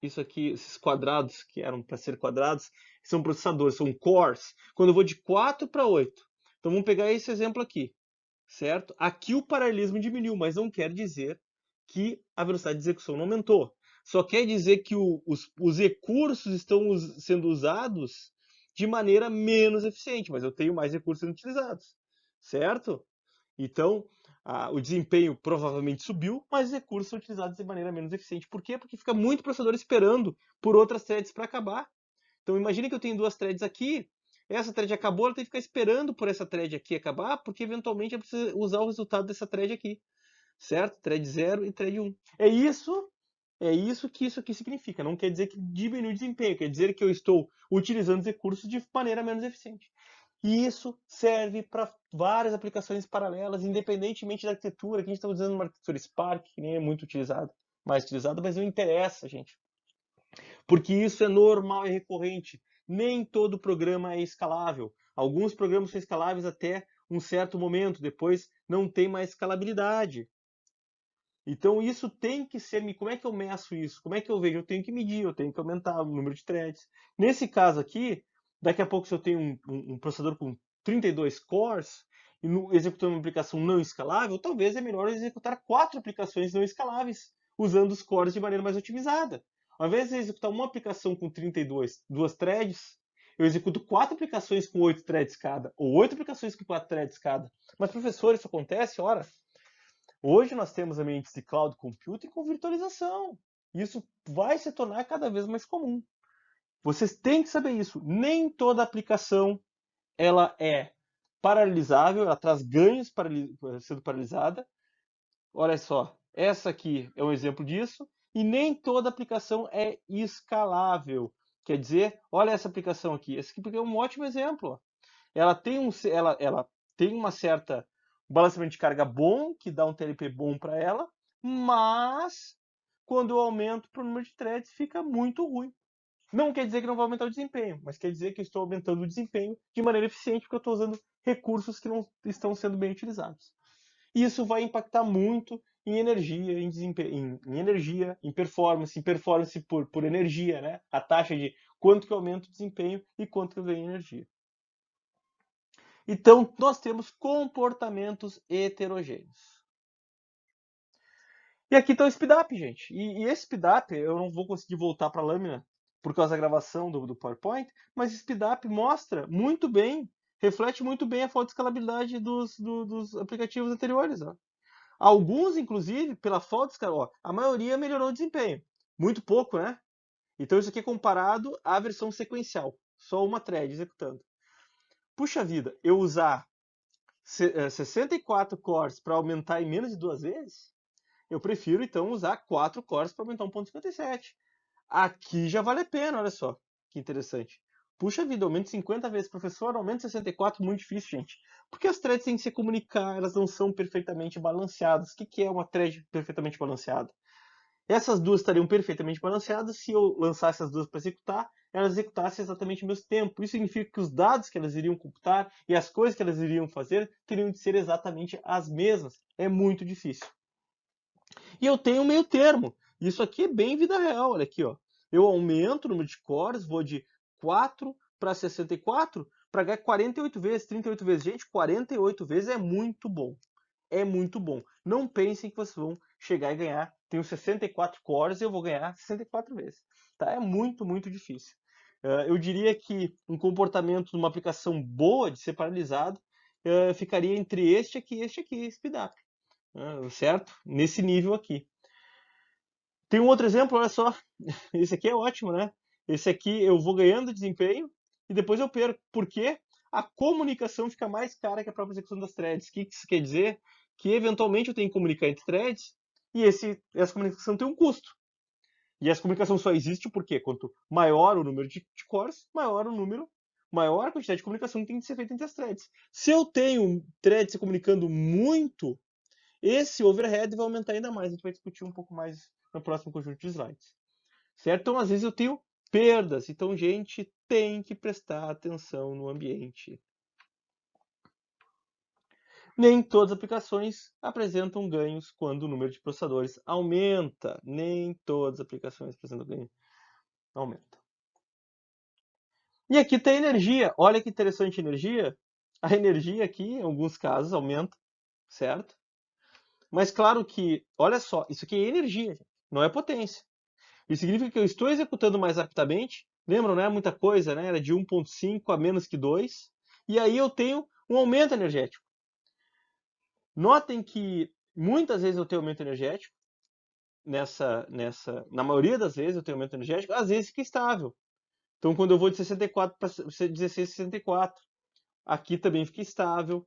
S1: isso aqui, esses quadrados que eram para ser quadrados, são processadores, são cores. Quando eu vou de 4 para 8. Então vamos pegar esse exemplo aqui, certo? Aqui o paralelismo diminuiu, mas não quer dizer que a velocidade de execução não aumentou. Só quer dizer que os recursos estão sendo usados de maneira menos eficiente, mas eu tenho mais recursos sendo utilizados, certo? Então, o desempenho provavelmente subiu, mas os recursos são utilizados de maneira menos eficiente. Por quê? Porque fica muito processador esperando por outras threads para acabar. Então, imagine que eu tenho 2 threads aqui, essa thread acabou, ela tem que ficar esperando por essa thread aqui acabar, porque eventualmente eu preciso usar o resultado dessa thread aqui, certo? Thread 0 e thread 1. É isso que isso aqui significa. Não quer dizer que diminui o desempenho, quer dizer que eu estou utilizando os recursos de maneira menos eficiente. E isso serve para várias aplicações paralelas, independentemente da arquitetura, que a gente está usando uma arquitetura Spark, que nem é muito utilizada, mais utilizada, mas não interessa, gente. Porque isso é normal e recorrente. Nem todo programa é escalável. Alguns programas são escaláveis até um certo momento, depois não tem mais escalabilidade. Então isso tem que ser. Como é que eu meço isso? Como é que eu vejo? Eu tenho que medir, eu tenho que aumentar o número de threads. Nesse caso aqui, daqui a pouco, se eu tenho um processador com 32 cores e executando uma aplicação não escalável, talvez é melhor executar 4 aplicações não escaláveis, usando os cores de maneira mais otimizada. Ao invés de executar uma aplicação com 32, duas threads, eu executo 4 aplicações com 8 threads cada, ou 8 aplicações com 4 threads cada. Mas, professor, isso acontece? Ora, hoje nós temos ambientes de cloud computing com virtualização. Isso vai se tornar cada vez mais comum. Vocês têm que saber isso. Nem toda aplicação ela é paralisável, ela traz ganhos sendo paralisada. Olha só, essa aqui é um exemplo disso. E nem toda aplicação é escalável. Quer dizer, olha essa aplicação aqui. Essa aqui é um ótimo exemplo. Ela tem uma certa balanceamento de carga bom, que dá um TLP bom para ela, mas quando eu aumento para o número de threads fica muito ruim. Não quer dizer que não vai aumentar o desempenho, mas quer dizer que eu estou aumentando o desempenho de maneira eficiente porque eu estou usando recursos que não estão sendo bem utilizados. E isso vai impactar muito em energia, em desempenho, em performance por energia, né? A taxa de quanto que aumenta o desempenho e quanto que eu ganho energia. Então, nós temos comportamentos heterogêneos. E aqui está o speedup, gente. E esse speedup, eu não vou conseguir voltar para a lâmina por causa da gravação do PowerPoint, mas o speedup mostra muito bem, reflete muito bem a falta de escalabilidade dos aplicativos anteriores. Ó. Alguns, inclusive, pela falta de escalabilidade, a maioria melhorou o desempenho. Muito pouco, né? Então isso aqui é comparado à versão sequencial. Só uma thread executando. Puxa vida, eu usar 64 cores para aumentar em menos de 2 vezes? Eu prefiro, então, usar 4 cores para aumentar 1.57. Aqui já vale a pena, olha só. Que interessante. Puxa vida, aumento 50 vezes. Professor, aumento 64, muito difícil, gente. Porque as threads têm que se comunicar, elas não são perfeitamente balanceadas. O que é uma thread perfeitamente balanceada? Essas duas estariam perfeitamente balanceadas se eu lançasse as duas para executar, elas executassem exatamente o mesmo tempo. Isso significa que os dados que elas iriam computar e as coisas que elas iriam fazer teriam de ser exatamente as mesmas. É muito difícil. E eu tenho um meio termo. Isso aqui é bem vida real, olha aqui, ó. Eu aumento o número de cores, vou de 4 para 64 para ganhar 48 vezes, 38 vezes. Gente, 48 vezes é muito bom. É muito bom. Não pensem que vocês vão chegar e ganhar. Tenho 64 cores e eu vou ganhar 64 vezes. Tá? É muito, muito difícil. Eu diria que um comportamento numa aplicação boa de ser paralisado ficaria entre este aqui, SpeedUp. Certo? Nesse nível aqui. Tem um outro exemplo, olha só. Esse aqui é ótimo, né? Esse aqui eu vou ganhando desempenho e depois eu perco. Por quê? A comunicação fica mais cara que a própria execução das threads. O que isso quer dizer? Que eventualmente eu tenho que comunicar entre threads e essa comunicação tem um custo. E essa comunicação só existe porque quanto maior o número de cores, maior a quantidade de comunicação que tem que ser feita entre as threads. Se eu tenho threads se comunicando muito, esse overhead vai aumentar ainda mais. A gente vai discutir um pouco mais no próximo conjunto de slides. Certo? Então, às vezes eu tenho perdas. Então, gente, tem que prestar atenção no ambiente. Nem todas as aplicações apresentam ganhos quando o número de processadores aumenta. Nem todas as aplicações apresentam ganho. Aumenta. E aqui tem energia. Olha que interessante energia. A energia aqui, em alguns casos, aumenta, certo? Mas claro que, olha só, isso aqui é energia, gente, não é potência. Isso significa que eu estou executando mais rapidamente. Lembram, né? Muita coisa, né? Era de 1.5 a menos que 2. E aí eu tenho um aumento energético. Notem que muitas vezes eu tenho aumento energético. Na maioria das vezes eu tenho aumento energético. Às vezes fica estável. Então quando eu vou de 64 para 16, 64. Aqui também fica estável,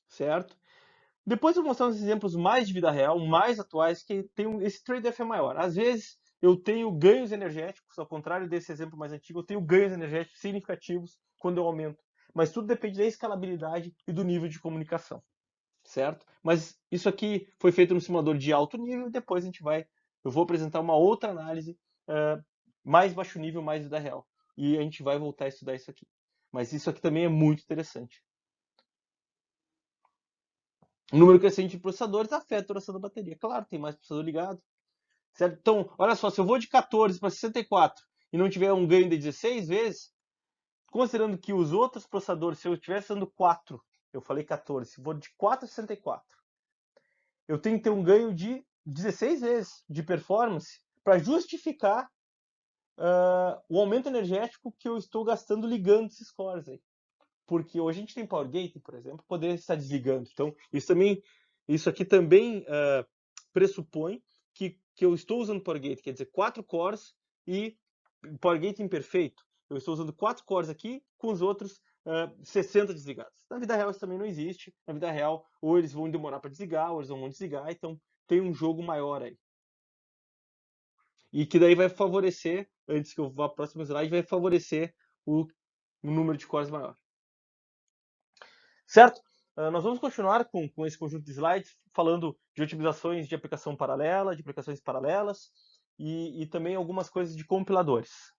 S1: certo? Depois eu vou mostrar uns exemplos mais de vida real, mais atuais, que esse trade-off é maior. Às vezes eu tenho ganhos energéticos, ao contrário desse exemplo mais antigo, eu tenho ganhos energéticos significativos quando eu aumento. Mas tudo depende da escalabilidade e do nível de comunicação, certo? Mas isso aqui foi feito no simulador de alto nível, e depois eu vou apresentar uma outra análise mais baixo nível, mais vida real. E a gente vai voltar a estudar isso aqui. Mas isso aqui também é muito interessante. O número crescente de processadores afeta a duração da bateria. Claro, tem mais processador ligado. Certo? Então, olha só, se eu vou de 14 para 64 e não tiver um ganho de 16 vezes, considerando que os outros processadores, se eu estivesse dando 4, eu falei 14, se eu vou de 4 a 64, eu tenho que ter um ganho de 16 vezes de performance para justificar o aumento energético que eu estou gastando ligando esses cores aí. Porque hoje a gente tem Power Gate, por exemplo, poder estar desligando. Então, isso aqui também pressupõe que eu estou usando Power Gate, quer dizer, 4 cores e Power Gate imperfeito. Eu estou usando 4 cores aqui com os outros 60 desligados. Na vida real isso também não existe. Na vida real, ou eles vão demorar para desligar, ou eles vão desligar. Então, tem um jogo maior aí. E que daí vai favorecer, antes que eu vá para o próximo slide, vai favorecer o número de cores maior. Certo? Nós vamos continuar com esse conjunto de slides falando de otimizações de aplicação paralela, de aplicações paralelas e também algumas coisas de compiladores.